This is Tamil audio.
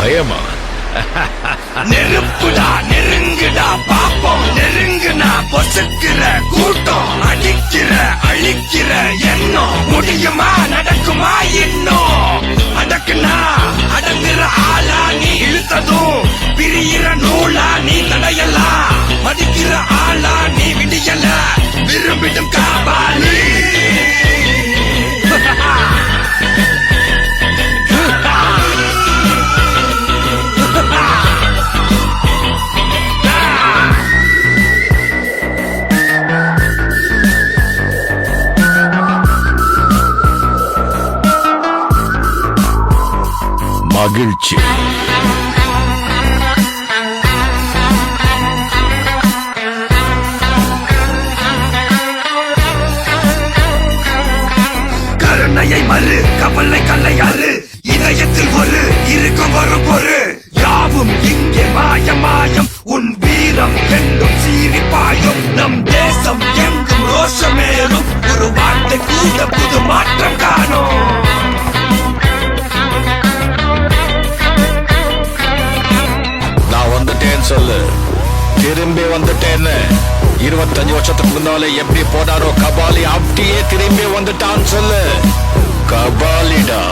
பயமா? நெருப்புடா நெருங்குடா பாப்போம், நெருங்குனா பொசுக்கிற கூட்டம், அடிக்கிற அழிக்கிற எண்ணம், முடியுமா நடக்குமா இன்னும்? அடக்குனா அடங்குற ஆளா நீ, இழுத்ததும் பிரியிற நூலா நீ தடையலாம், மதிக்கிற ஆளா நீ விடியல விரும்பிடும் காபாலி. மகிழ்ச்சி. கருணையை மறு கவலை கல்லையாறு, இதயத்தில் ஒரு இருக்கும் ஒரு பொரு, யாவும் இங்கே மாயம் மாயம், உன் வீரம் என்றும் சீரிப்பாயும், நம் தேசம் எங்கும் ரோஷமேறும், ஒரு வார்த்தை கூட புது மாற்றம் காணும். நான் வந்துட்டேன்னு சொல்லு, திரும்பி வந்துட்டேன்னு. 25 வருஷத்துக்கு முன்னாலே எப்படி போனாரோ கபாலி, அப்படியே திரும்பி வந்துட்டான்னு சொல்லு. கபாலிடா.